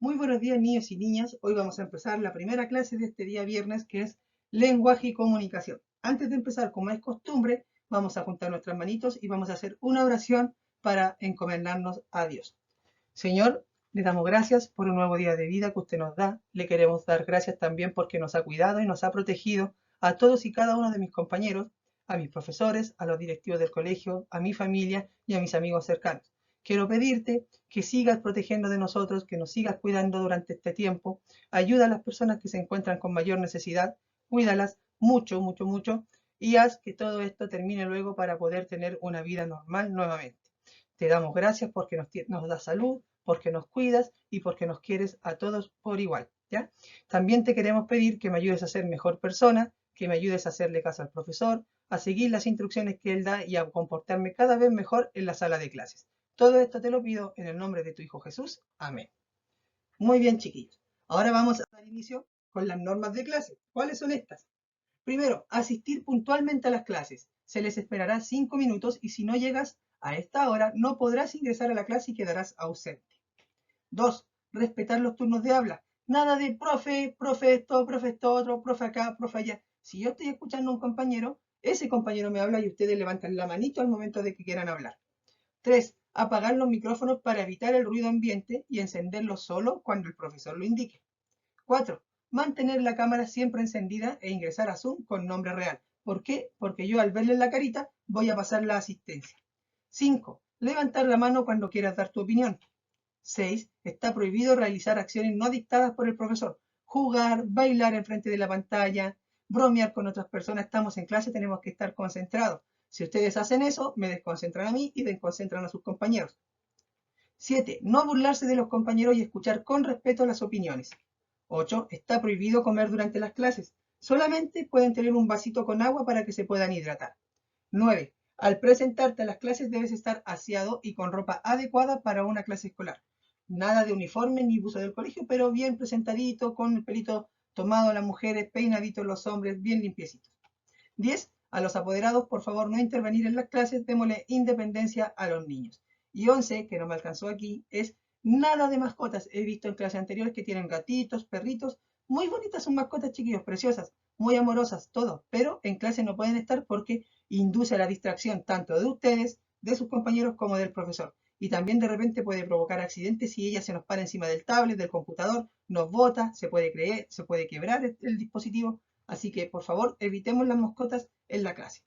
Muy buenos días, niños y niñas. Hoy vamos a empezar la primera clase de este día viernes, que es lenguaje y comunicación. Antes de empezar, como es costumbre, vamos a juntar nuestras manitos y vamos a hacer una oración para encomendarnos a Dios. Señor, le damos gracias por un nuevo día de vida que usted nos da. Le queremos dar gracias también porque nos ha cuidado y nos ha protegido a todos y cada uno de mis compañeros, a mis profesores, a los directivos del colegio, a mi familia y a mis amigos cercanos. Quiero pedirte que sigas protegiendo de nosotros, que nos sigas cuidando durante este tiempo. Ayuda a las personas que se encuentran con mayor necesidad. Cuídalas mucho, mucho, mucho y haz que todo esto termine luego para poder tener una vida normal nuevamente. Te damos gracias porque nos das salud, porque nos cuidas y porque nos quieres a todos por igual, ¿ya? También te queremos pedir que me ayudes a ser mejor persona, que me ayudes a hacerle caso al profesor, a seguir las instrucciones que él da y a comportarme cada vez mejor en la sala de clases. Todo esto te lo pido en el nombre de tu Hijo Jesús. Amén. Muy bien, chiquillos. Ahora vamos a dar inicio con las normas de clase. ¿Cuáles son estas? Primero, asistir puntualmente a las clases. Se les esperará 5 minutos y si no llegas a esta hora, no podrás ingresar a la clase y quedarás ausente. 2. Respetar los turnos de habla. Nada de profe esto, otro, profe acá, profe allá. Si yo estoy escuchando a un compañero, ese compañero me habla y ustedes levantan la manito al momento de que quieran hablar. 3. Apagar los micrófonos para evitar el ruido ambiente y encenderlos solo cuando el profesor lo indique. 4. Mantener la cámara siempre encendida e ingresar a Zoom con nombre real. ¿Por qué? Porque yo al verle la carita voy a pasar la asistencia. 5. Levantar la mano cuando quieras dar tu opinión. 6. Está prohibido realizar acciones no dictadas por el profesor. Jugar, bailar enfrente de la pantalla, bromear con otras personas. Estamos en clase, tenemos que estar concentrados. Si ustedes hacen eso, me desconcentran a mí y desconcentran a sus compañeros. 7. No burlarse de los compañeros y escuchar con respeto las opiniones. 8. Está prohibido comer durante las clases. Solamente pueden tener un vasito con agua para que se puedan hidratar. 9. Al presentarte a las clases debes estar aseado y con ropa adecuada para una clase escolar. Nada de uniforme ni buzo del colegio, pero bien presentadito, con el pelito tomado las mujeres, peinaditos los hombres, bien limpiecitos. 10. A los apoderados, por favor, no intervenir en las clases, démosle independencia a los niños. Y 11, que no me alcanzó aquí, es nada de mascotas. He visto en clases anteriores que tienen gatitos, perritos, muy bonitas sus mascotas, chiquillos, preciosas, muy amorosas, todo, pero en clase no pueden estar porque induce a la distracción tanto de ustedes, de sus compañeros, como del profesor. Y también de repente puede provocar accidentes si ella se nos para encima del tablet, del computador, nos bota, se puede quebrar el dispositivo. Así que, por favor, evitemos las mascotas en la clase.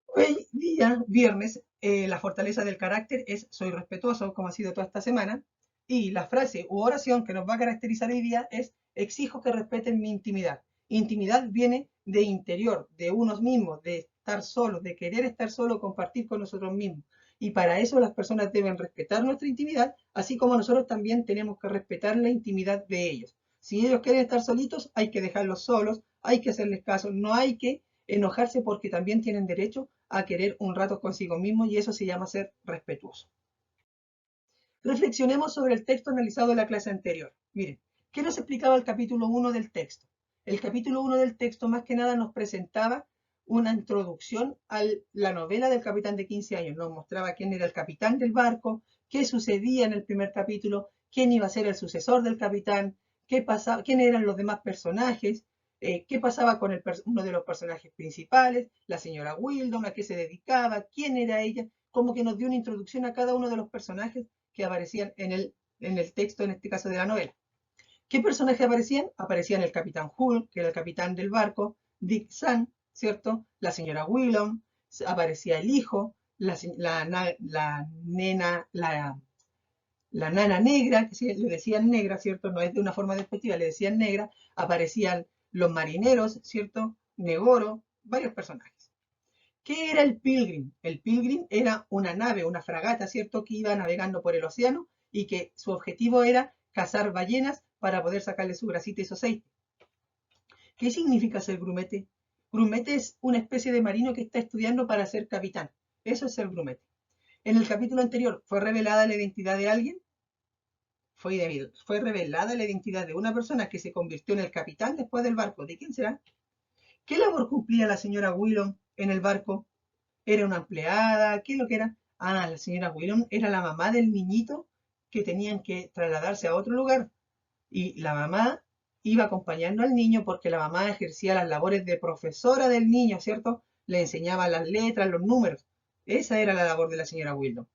Hoy día, viernes, la fortaleza del carácter es soy respetuoso, como ha sido toda esta semana. Y la frase u oración que nos va a caracterizar hoy día es exijo que respeten mi intimidad. Intimidad viene de interior, de unos mismos, de estar solos, de querer estar solo, compartir con nosotros mismos. Y para eso las personas deben respetar nuestra intimidad, así como nosotros también tenemos que respetar la intimidad de ellos. Si ellos quieren estar solitos, hay que dejarlos solos, hay que hacerles caso, no hay que enojarse porque también tienen derecho a querer un rato consigo mismo y eso se llama ser respetuoso. Reflexionemos sobre el texto analizado en la clase anterior. Miren, ¿qué nos explicaba el capítulo 1 del texto? El capítulo 1 del texto más que nada nos presentaba una introducción a la novela del capitán de 15 años. Nos mostraba quién era el capitán del barco, qué sucedía en el primer capítulo, quién iba a ser el sucesor del capitán, qué pasaba, quién eran los demás personajes, qué pasaba con uno de los personajes principales, la señora Wildon, a qué se dedicaba, quién era ella, como que nos dio una introducción a cada uno de los personajes que aparecían en el texto, en este caso de la novela. ¿Qué personajes aparecían? Aparecían el capitán Hull, que era el capitán del barco, Dick Sand, ¿cierto? La señora Willom, aparecía el hijo, la nena, la nana negra, que le decían negra, ¿cierto? No es de una forma despectiva, le decían negra, aparecían los marineros, ¿cierto? Negoro, varios personajes. ¿Qué era el Pilgrim? El Pilgrim era una nave, una fragata, ¿cierto? Que iba navegando por el océano y que su objetivo era cazar ballenas para poder sacarle su grasita y su aceite. ¿Qué significa ser grumete? Grumete es una especie de marino que está estudiando para ser capitán. Eso es ser grumete. En el capítulo anterior, ¿fue revelada la identidad de alguien? Fue revelada la identidad de una persona que se convirtió en el capitán después del barco. ¿De quién será? ¿Qué labor cumplía la señora Willom en el barco? ¿Era una empleada? ¿Qué es lo que era? Ah, la señora Willom era la mamá del niñito que tenían que trasladarse a otro lugar y la mamá iba acompañando al niño porque la mamá ejercía las labores de profesora del niño, ¿cierto? Le enseñaba las letras, los números. Esa era la labor de la señora Wildon.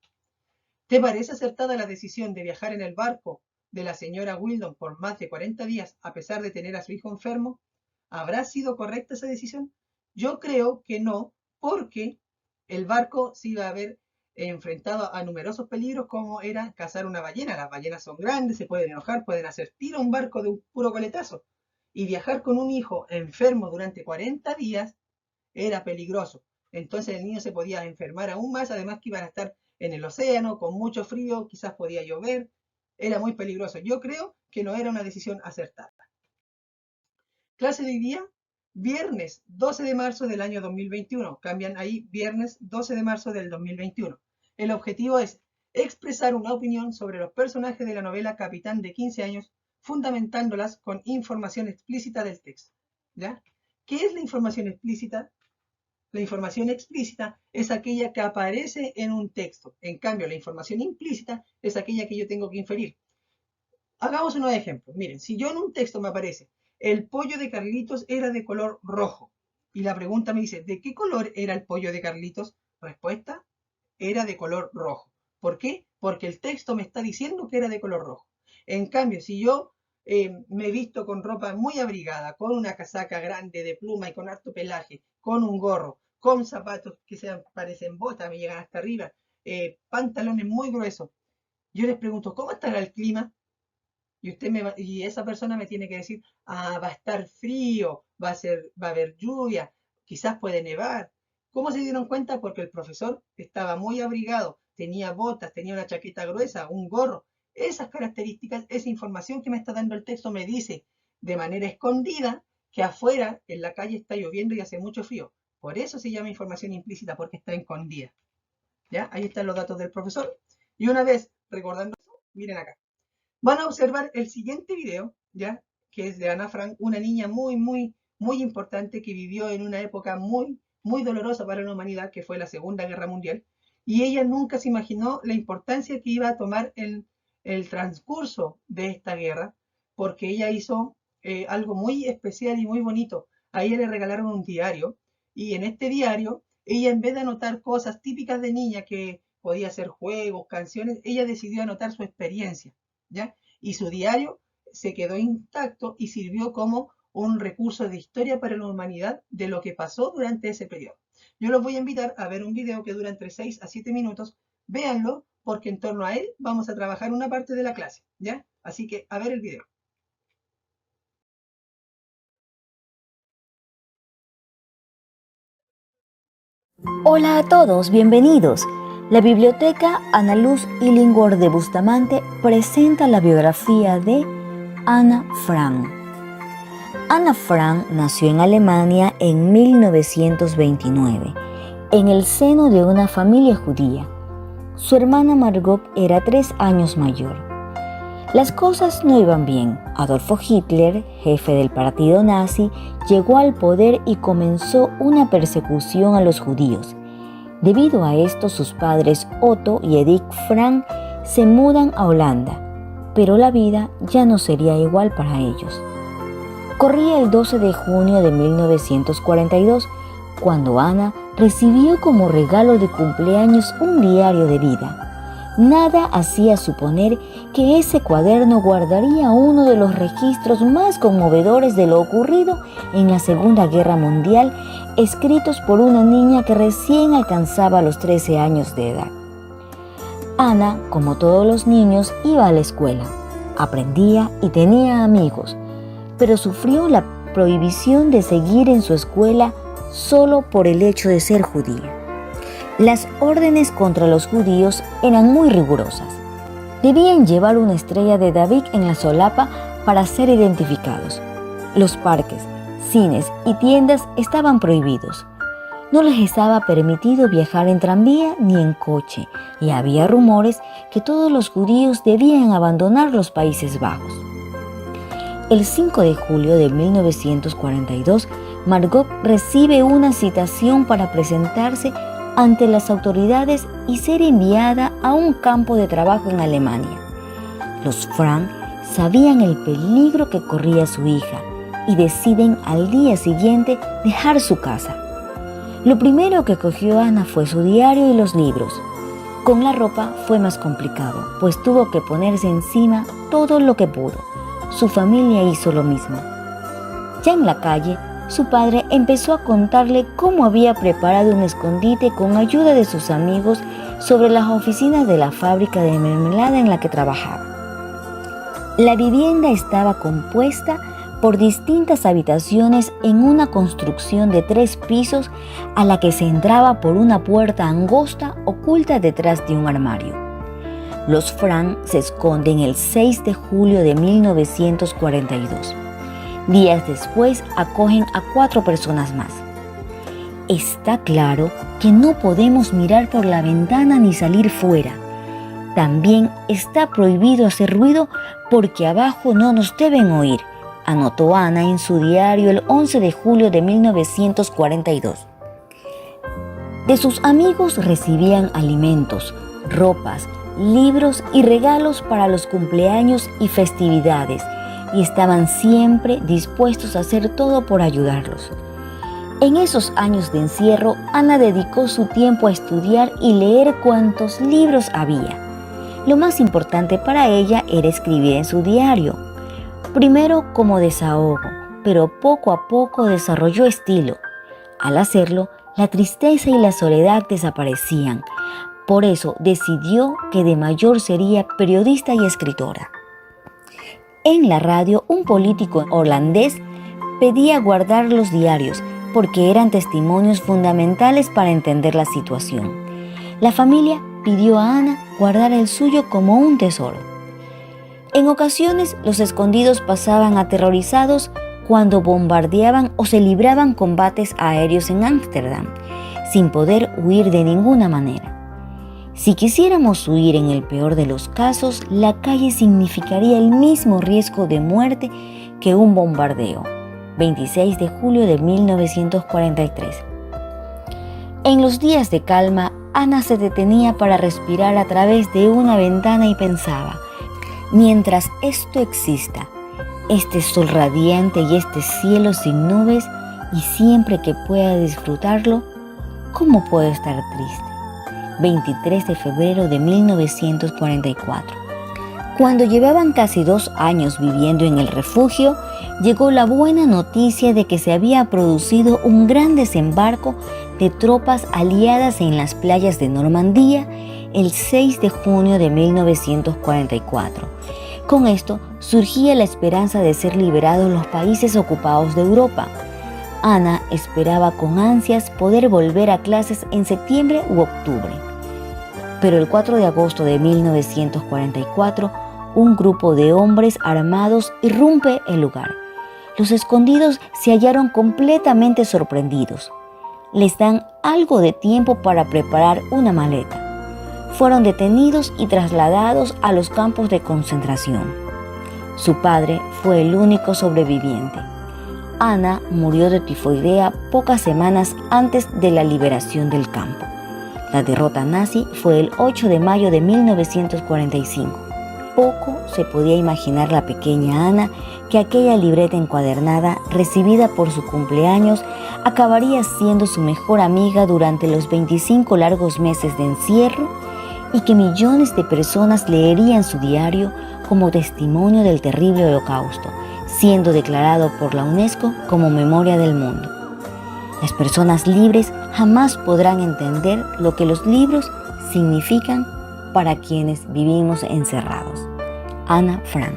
¿Te parece acertada la decisión de viajar en el barco de la señora Wildon por más de 40 días a pesar de tener a su hijo enfermo? ¿Habrá sido correcta esa decisión? Yo creo que no, porque el barco se iba a haber enfrentado a numerosos peligros como era cazar una ballena. Las ballenas son grandes, se pueden enojar, pueden hacer tiro a un barco de un puro coletazo. Y viajar con un hijo enfermo durante 40 días era peligroso. Entonces el niño se podía enfermar aún más, además que iban a estar en el océano con mucho frío, quizás podía llover, era muy peligroso. Yo creo que no era una decisión acertada. Clase de hoy día, viernes 12 de marzo del año 2021. Cambian ahí, viernes 12 de marzo del 2021. El objetivo es expresar una opinión sobre los personajes de la novela Capitán de 15 años, fundamentándolas con información explícita del texto. ¿Ya? ¿Qué es la información explícita? La información explícita es aquella que aparece en un texto. En cambio, la información implícita es aquella que yo tengo que inferir. Hagamos unos ejemplos. Miren, si yo en un texto me aparece, el pollo de Carlitos era de color rojo, y la pregunta me dice, ¿de qué color era el pollo de Carlitos? Respuesta, era de color rojo. ¿Por qué? Porque el texto me está diciendo que era de color rojo. En cambio, si yo me he visto con ropa muy abrigada, con una casaca grande de pluma y con harto pelaje, con un gorro, con zapatos que parecen botas, me llegan hasta arriba, pantalones muy gruesos. Yo les pregunto, ¿cómo estará el clima? Y esa persona me tiene que decir, va a estar frío, va a haber lluvia, quizás puede nevar. ¿Cómo se dieron cuenta? Porque el profesor estaba muy abrigado, tenía botas, tenía una chaqueta gruesa, un gorro. Esas características, esa información que me está dando el texto me dice de manera escondida que afuera en la calle está lloviendo y hace mucho frío. Por eso se llama información implícita, porque está escondida. ¿Ya? Ahí están los datos del profesor. Y una vez recordando eso, miren acá. Van a observar el siguiente video, ¿ya? Que es de Ana Frank, una niña muy importante que vivió en una época muy dolorosa para la humanidad, que fue la Segunda Guerra Mundial, y ella nunca se imaginó la importancia que iba a tomar el transcurso de esta guerra, porque ella hizo algo muy especial y muy bonito. A ella le regalaron un diario, y en este diario, ella en vez de anotar cosas típicas de niña, que podía ser juegos, canciones, ella decidió anotar su experiencia. ¿Ya? Y su diario se quedó intacto y sirvió como un recurso de historia para la humanidad de lo que pasó durante ese periodo. Yo los voy a invitar a ver un video que dura entre 6 a 7 minutos. Véanlo, porque en torno a él vamos a trabajar una parte de la clase, ¿ya? Así que a ver el video. Hola a todos, bienvenidos. La Biblioteca Ana Luz Illingworth de Bustamante presenta la biografía de Ana Frank. Ana Frank nació en Alemania en 1929, en el seno de una familia judía. Su hermana Margot era 3 años mayor. Las cosas no iban bien. Adolfo Hitler, jefe del partido nazi, llegó al poder y comenzó una persecución a los judíos. Debido a esto, sus padres Otto y Edith Frank se mudan a Holanda, pero la vida ya no sería igual para ellos. Corría el 12 de junio de 1942, cuando Ana recibió como regalo de cumpleaños un diario de vida. Nada hacía suponer que ese cuaderno guardaría uno de los registros más conmovedores de lo ocurrido en la Segunda Guerra Mundial, escritos por una niña que recién alcanzaba los 13 años de edad. Ana, como todos los niños, iba a la escuela, aprendía y tenía amigos, pero sufrió la prohibición de seguir en su escuela solo por el hecho de ser judía. Las órdenes contra los judíos eran muy rigurosas. Debían llevar una estrella de David en la solapa para ser identificados. Los parques, cines y tiendas estaban prohibidos. No les estaba permitido viajar en tranvía ni en coche, y había rumores que todos los judíos debían abandonar los Países Bajos. El 5 de julio de 1942, Margot recibe una citación para presentarse ante las autoridades y ser enviada a un campo de trabajo en Alemania. Los Frank sabían el peligro que corría su hija y deciden al día siguiente dejar su casa. Lo primero que cogió Ana fue su diario y los libros. Con la ropa fue más complicado, pues tuvo que ponerse encima todo lo que pudo. Su familia hizo lo mismo. Ya en la calle, su padre empezó a contarle cómo había preparado un escondite con ayuda de sus amigos sobre las oficinas de la fábrica de mermelada en la que trabajaba. La vivienda estaba compuesta por distintas habitaciones en una construcción de 3 pisos a la que se entraba por una puerta angosta oculta detrás de un armario. Los Frank se esconden el 6 de julio de 1942. Días después acogen a 4 personas más. Está claro que no podemos mirar por la ventana ni salir fuera. También está prohibido hacer ruido porque abajo no nos deben oír, anotó Ana en su diario el 11 de julio de 1942. De sus amigos recibían alimentos, ropas, libros y regalos para los cumpleaños y festividades, y estaban siempre dispuestos a hacer todo por ayudarlos. En esos años de encierro, Ana dedicó su tiempo a estudiar y leer cuantos libros había. Lo más importante para ella era escribir en su diario, primero como desahogo, pero poco a poco desarrolló estilo. Al hacerlo, la tristeza y la soledad desaparecían. Por eso decidió que de mayor sería periodista y escritora. En la radio, un político holandés pedía guardar los diarios porque eran testimonios fundamentales para entender la situación. La familia pidió a Ana guardar el suyo como un tesoro. En ocasiones, los escondidos pasaban aterrorizados cuando bombardeaban o se libraban combates aéreos en Ámsterdam, sin poder huir de ninguna manera. Si quisiéramos huir en el peor de los casos, la calle significaría el mismo riesgo de muerte que un bombardeo. 26 de julio de 1943. En los días de calma, Ana se detenía para respirar a través de una ventana y pensaba: mientras esto exista, este sol radiante y este cielo sin nubes, y siempre que pueda disfrutarlo, ¿cómo puedo estar triste? 23 de febrero de 1944. Cuando llevaban casi 2 años viviendo en el refugio, llegó la buena noticia de que se había producido un gran desembarco de tropas aliadas en las playas de Normandía el 6 de junio de 1944. Con esto surgía la esperanza de ser liberados los países ocupados de Europa. Ana esperaba con ansias poder volver a clases en septiembre u octubre. Pero el 4 de agosto de 1944, un grupo de hombres armados irrumpe el lugar. Los escondidos se hallaron completamente sorprendidos. Les dan algo de tiempo para preparar una maleta. Fueron detenidos y trasladados a los campos de concentración. Su padre fue el único sobreviviente. Ana murió de tifoidea pocas semanas antes de la liberación del campo. La derrota nazi fue el 8 de mayo de 1945. Poco se podía imaginar la pequeña Ana que aquella libreta encuadernada, recibida por su cumpleaños, acabaría siendo su mejor amiga durante los 25 largos meses de encierro, y que millones de personas leerían su diario como testimonio del terrible Holocausto, siendo declarado por la UNESCO como Memoria del Mundo. Las personas libres jamás podrán entender lo que los libros significan para quienes vivimos encerrados. Ana Frank.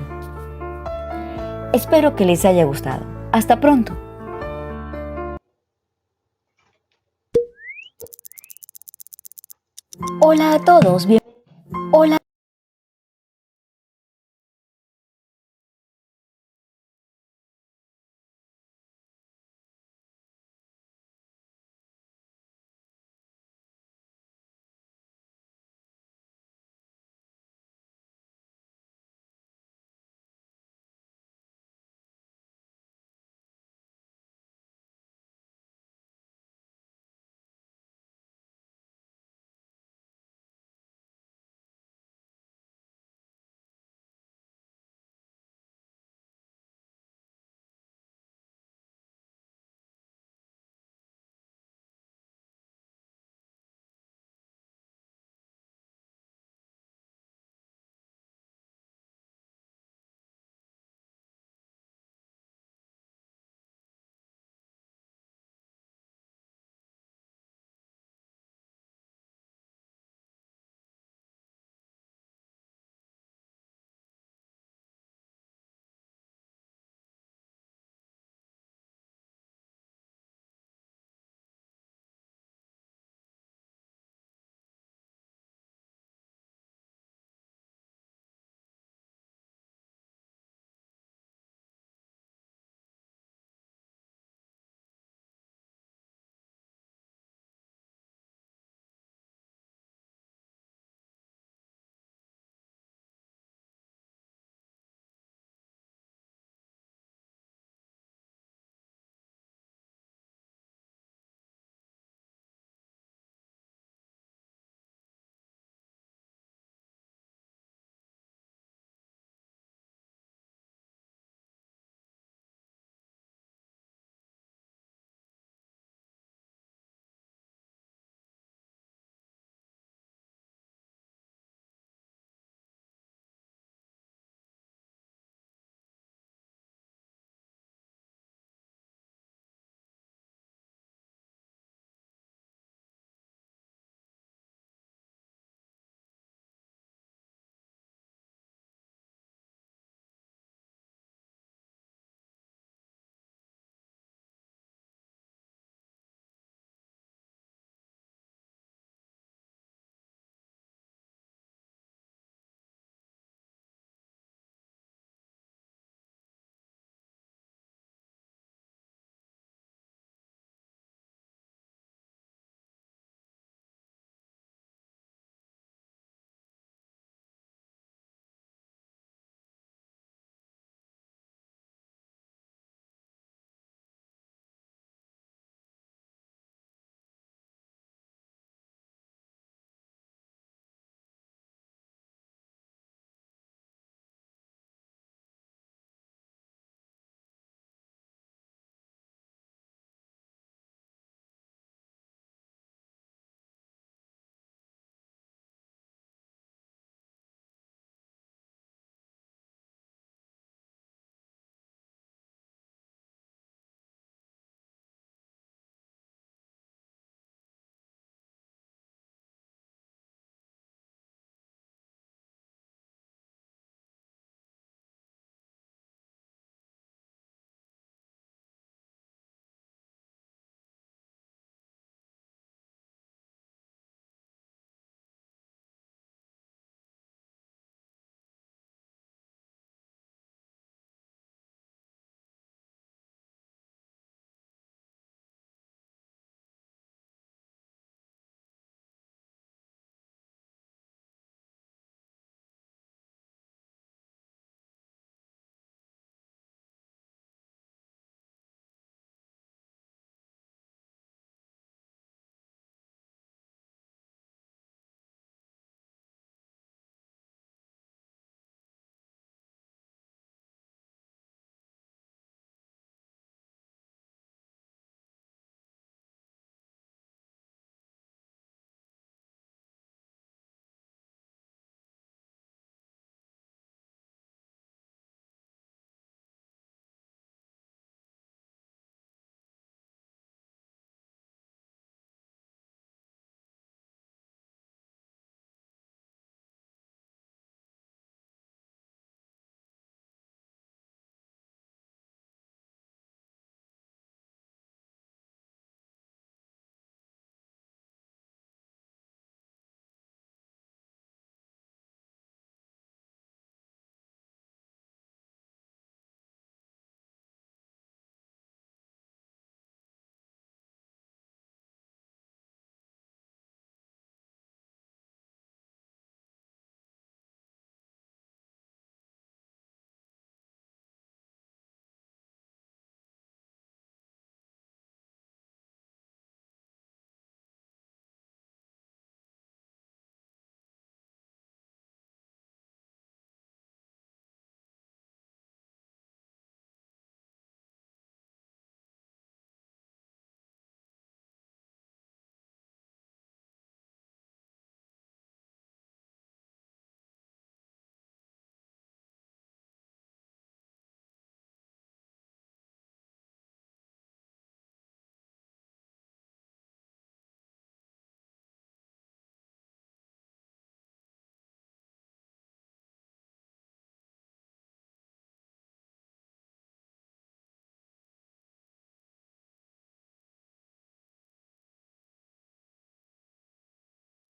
Espero que les haya gustado. Hasta pronto. Hola a todos. Hola.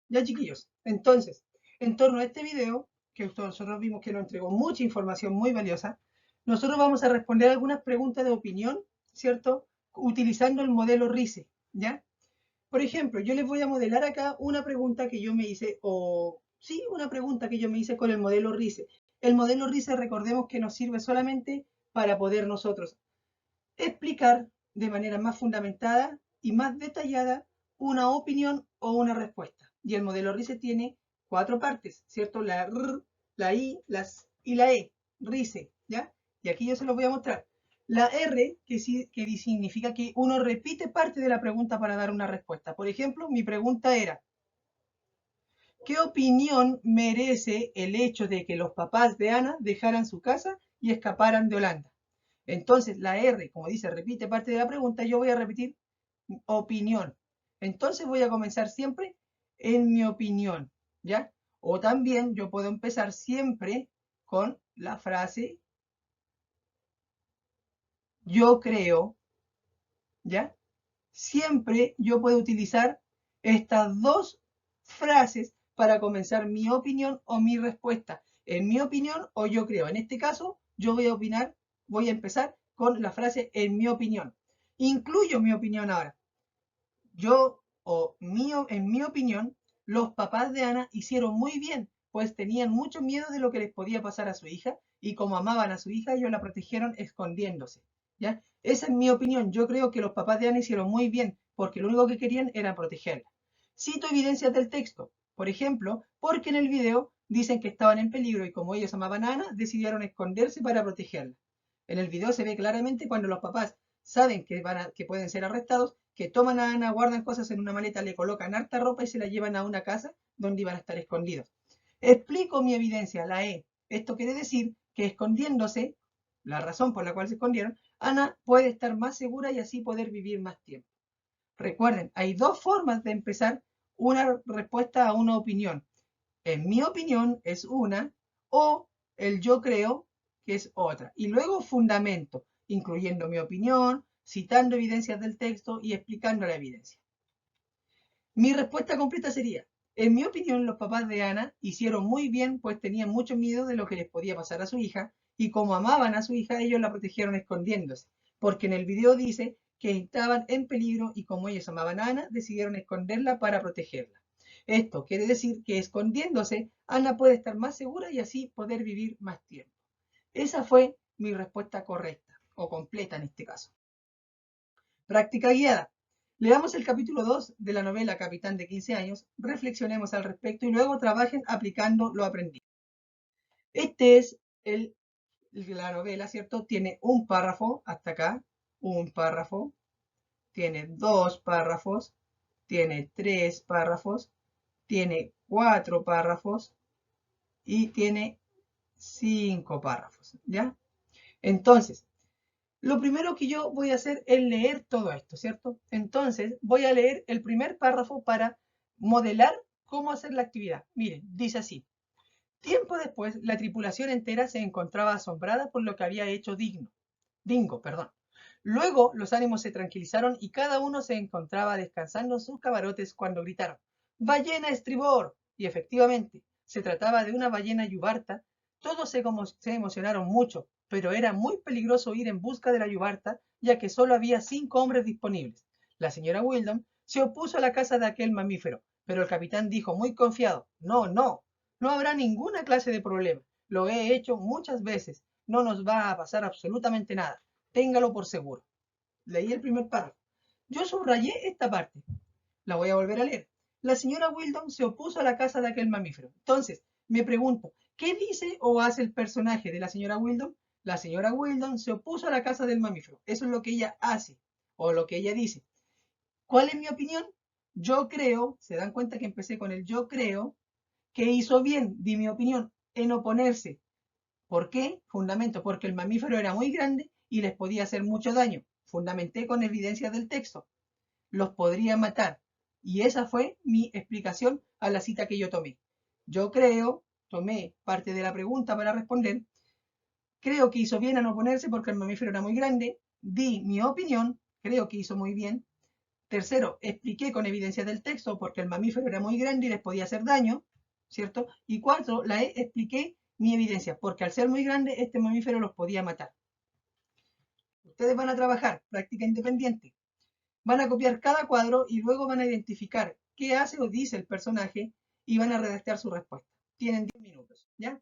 Ya, chiquillos. Entonces, en torno a este video, que nosotros vimos que nos entregó mucha información muy valiosa, nosotros vamos a responder algunas preguntas de opinión, ¿cierto? Utilizando el modelo RICE, ¿ya? Por ejemplo, yo les voy a modelar acá una pregunta que yo me hice, o sí, una pregunta que yo me hice con el modelo RICE. El modelo RICE, recordemos que nos sirve solamente para poder nosotros explicar de manera más fundamentada y más detallada una opinión o una respuesta. Y el modelo RICE tiene 4 partes, ¿cierto? La R, la I, las y la E, RICE, ¿ya? Y aquí yo se los voy a mostrar. La R, que significa que uno repite parte de la pregunta para dar una respuesta. Por ejemplo, mi pregunta era, ¿qué opinión merece el hecho de que los papás de Ana dejaran su casa y escaparan de Holanda? Entonces, la R, como dice, repite parte de la pregunta, yo voy a repetir opinión. Entonces voy a comenzar siempre en mi opinión, ¿ya? O también yo puedo empezar siempre con la frase yo creo, ¿ya? Siempre yo puedo utilizar estas dos frases para comenzar mi opinión o mi respuesta. En mi opinión o yo creo. En este caso, yo voy a opinar, voy a empezar con la frase en mi opinión. Incluyo mi opinión ahora. Yo, en mi opinión, los papás de Ana hicieron muy bien, pues tenían mucho miedo de lo que les podía pasar a su hija y como amaban a su hija, ellos la protegieron escondiéndose. ¿Ya? Esa es mi opinión. Yo creo que los papás de Ana hicieron muy bien, porque lo único que querían era protegerla. Cito evidencias del texto. Por ejemplo, porque en el video dicen que estaban en peligro y como ellos amaban a Ana, decidieron esconderse para protegerla. En el video se ve claramente cuando los papás saben que pueden ser arrestados, que toman a Ana, guardan cosas en una maleta, le colocan harta ropa y se la llevan a una casa donde iban a estar escondidos. Explico mi evidencia, la E. Esto quiere decir que escondiéndose, la razón por la cual se escondieron, Ana puede estar más segura y así poder vivir más tiempo. Recuerden, hay dos formas de empezar una respuesta a una opinión. En mi opinión es una, o el yo creo, que es otra. Y luego fundamento, incluyendo mi opinión, citando evidencias del texto y explicando la evidencia. Mi respuesta completa sería, en mi opinión, los papás de Ana hicieron muy bien, pues tenían mucho miedo de lo que les podía pasar a su hija, y como amaban a su hija, ellos la protegieron escondiéndose, porque en el video dice que estaban en peligro y como ellos amaban a Ana, decidieron esconderla para protegerla. Esto quiere decir que escondiéndose, Ana puede estar más segura y así poder vivir más tiempo. Esa fue mi respuesta correcta, o completa en este caso. Práctica guiada. Leamos el capítulo 2 de la novela Capitán de 15 años, reflexionemos al respecto y luego trabajen aplicando lo aprendido. Este es la novela, ¿cierto? Tiene un párrafo hasta acá, un párrafo, tiene 2 párrafos, tiene 3 párrafos, tiene 4 párrafos y tiene 5 párrafos, ¿ya? Entonces, lo primero que yo voy a hacer es leer todo esto, ¿cierto? Entonces, voy a leer el primer párrafo para modelar cómo hacer la actividad. Miren, dice así. Tiempo después, la tripulación entera se encontraba asombrada por lo que había hecho Dingo, perdón. Luego, los ánimos se tranquilizaron y cada uno se encontraba descansando en sus camarotes cuando gritaron, ¡Ballena estribor! Y efectivamente, se trataba de una ballena yubarta. Todos se emocionaron mucho, pero era muy peligroso ir en busca de la yubarta, ya que solo había 5 hombres disponibles. La señora Wildon se opuso a la caza de aquel mamífero, pero el capitán dijo muy confiado, no, no, no habrá ninguna clase de problema. Lo he hecho muchas veces. No nos va a pasar absolutamente nada. Téngalo por seguro. Leí el primer párrafo. Yo subrayé esta parte. La voy a volver a leer. La señora Wildon se opuso a la caza de aquel mamífero. Entonces, me pregunto, ¿qué dice o hace el personaje de la señora Wildon? La señora Wildon se opuso a la caza del mamífero. Eso es lo que ella hace o lo que ella dice. ¿Cuál es mi opinión? Yo creo, se dan cuenta que empecé con el yo creo, que hizo bien, di mi opinión, en oponerse. ¿Por qué? Fundamento, porque el mamífero era muy grande y les podía hacer mucho daño. Fundamenté con evidencias del texto. Los podría matar. Y esa fue mi explicación a la cita que yo tomé. Yo creo, tomé parte de la pregunta para responder, creo que hizo bien en oponerse porque el mamífero era muy grande, di mi opinión, creo que hizo muy bien, Tercero, expliqué con evidencias del texto porque el mamífero era muy grande y les podía hacer daño, ¿cierto? Y cuarto, expliqué mi evidencia porque al ser muy grande este mamífero los podía matar. Ustedes van a trabajar práctica independiente. Van a copiar cada cuadro y luego van a identificar qué hace o dice el personaje y van a redactar su respuesta. Tienen 10 minutos, ¿ya?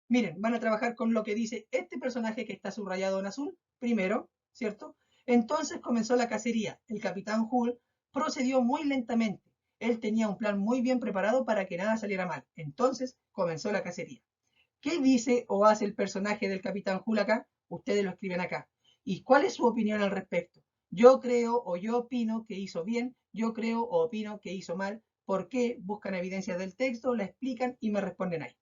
Miren, van a trabajar con lo que dice este personaje que está subrayado en azul, primero, ¿cierto? Entonces comenzó la cacería. El capitán Hull procedió muy lentamente. Él tenía un plan muy bien preparado para que nada saliera mal. Entonces comenzó la cacería. ¿Qué dice o hace el personaje del capitán Hull acá? Ustedes lo escriben acá. ¿Y cuál es su opinión al respecto? Yo creo o yo opino que hizo bien, yo creo o opino que hizo mal. ¿Por qué? Buscan evidencias del texto, la explican y me responden ahí.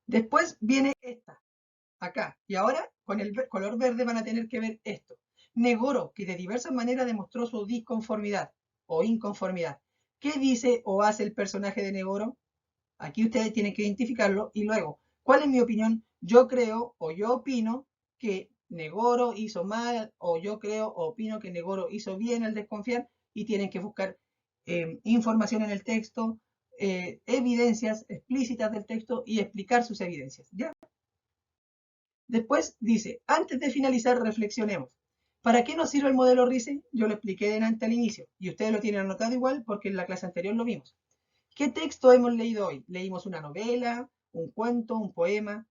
Después viene esta, acá. Y ahora con el color verde van a tener que ver esto. Negoro, que de diversas maneras demostró su disconformidad o inconformidad. ¿Qué dice o hace el personaje de Negoro? Aquí ustedes tienen que identificarlo y luego, ¿cuál es mi opinión? Yo creo o yo opino que Negoro hizo mal o yo creo o opino que Negoro hizo bien al desconfiar y tienen que buscar información en el texto, evidencias explícitas del texto y explicar sus evidencias. ¿Ya? Después dice, antes de finalizar, reflexionemos. ¿Para qué nos sirve el modelo RISE? Yo lo expliqué delante al inicio y ustedes lo tienen anotado igual porque en la clase anterior lo vimos. ¿Qué texto hemos leído hoy? Leímos una novela, un cuento, un poema.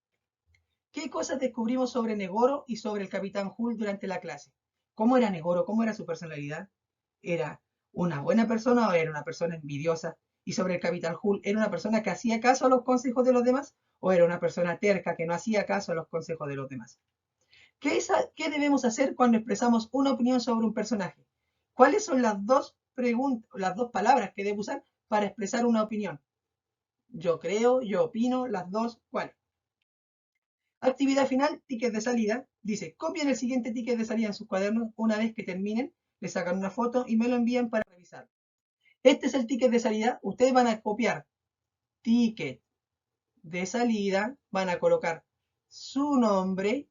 ¿Qué cosas descubrimos sobre Negoro y sobre el capitán Hull durante la clase? ¿Cómo era Negoro? ¿Cómo era su personalidad? ¿Era una buena persona o era una persona envidiosa? Y sobre el capitán Hull, ¿era una persona que hacía caso a los consejos de los demás o era una persona terca que no hacía caso a los consejos de los demás? ¿Qué debemos hacer cuando expresamos una opinión sobre un personaje? ¿Cuáles son las dos palabras que debo usar para expresar una opinión? Yo creo, yo opino, las dos, ¿cuál? Actividad final, ticket de salida. Dice, copien el siguiente ticket de salida en sus cuadernos. Una vez que terminen, le sacan una foto y me lo envían para revisar. Este es el ticket de salida. Ustedes van a copiar ticket de salida, van a colocar su nombre,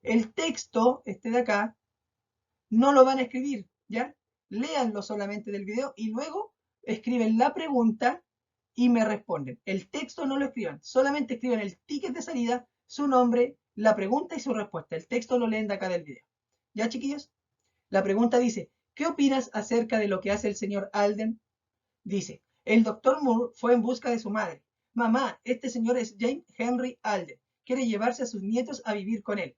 el texto, este de acá, no lo van a escribir, ¿ya? Léanlo solamente del video y luego escriben la pregunta y me responden. El texto no lo escriban, solamente escriban el ticket de salida, su nombre, la pregunta y su respuesta. El texto lo leen de acá del video. ¿Ya, chiquillos? La pregunta dice, ¿qué opinas acerca de lo que hace el señor Alden? Dice, el doctor Moore fue en busca de su madre. Mamá, este señor es James Henry Alden. Quiere llevarse a sus nietos a vivir con él.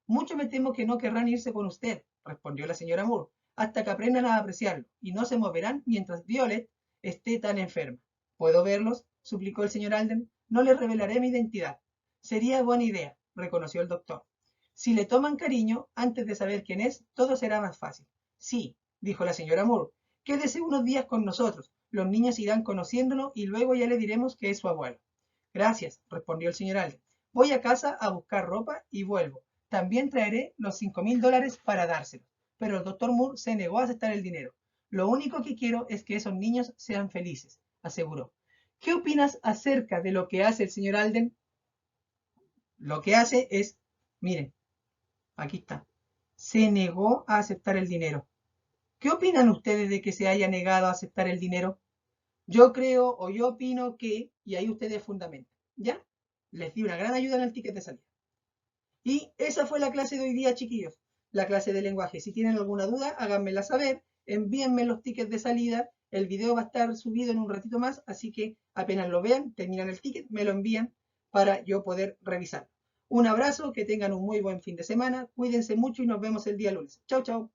Mucho me temo que no querrán irse con usted, respondió la señora Moore, hasta que aprendan a apreciarlo, y no se moverán mientras Violet esté tan enferma. ¿Puedo verlos? Suplicó el señor Alden. No les revelaré mi identidad. Sería buena idea, reconoció el doctor. Si le toman cariño, antes de saber quién es, todo será más fácil. Sí, dijo la señora Moore. Quédese unos días con nosotros. Los niños irán conociéndolo y luego ya le diremos que es su abuelo. Gracias, respondió el señor Alden. Voy a casa a buscar ropa y vuelvo. También traeré los $5,000 para dárselos. Pero el doctor Moore se negó a aceptar el dinero. Lo único que quiero es que esos niños sean felices, aseguró. ¿Qué opinas acerca de lo que hace el señor Alden? Lo que hace es, miren, aquí está, se negó a aceptar el dinero. ¿Qué opinan ustedes de que se haya negado a aceptar el dinero? Yo creo o yo opino que, y ahí ustedes fundamentan, ¿ya? Les di una gran ayuda en el ticket de salida. Y esa fue la clase de hoy día, chiquillos. La clase de lenguaje. Si tienen alguna duda, háganmela saber. Envíenme los tickets de salida. El video va a estar subido en un ratito más, así que apenas lo vean, terminan el ticket, me lo envían para yo poder revisar. Un abrazo, que tengan un muy buen fin de semana. Cuídense mucho y nos vemos el día lunes. Chau, chau.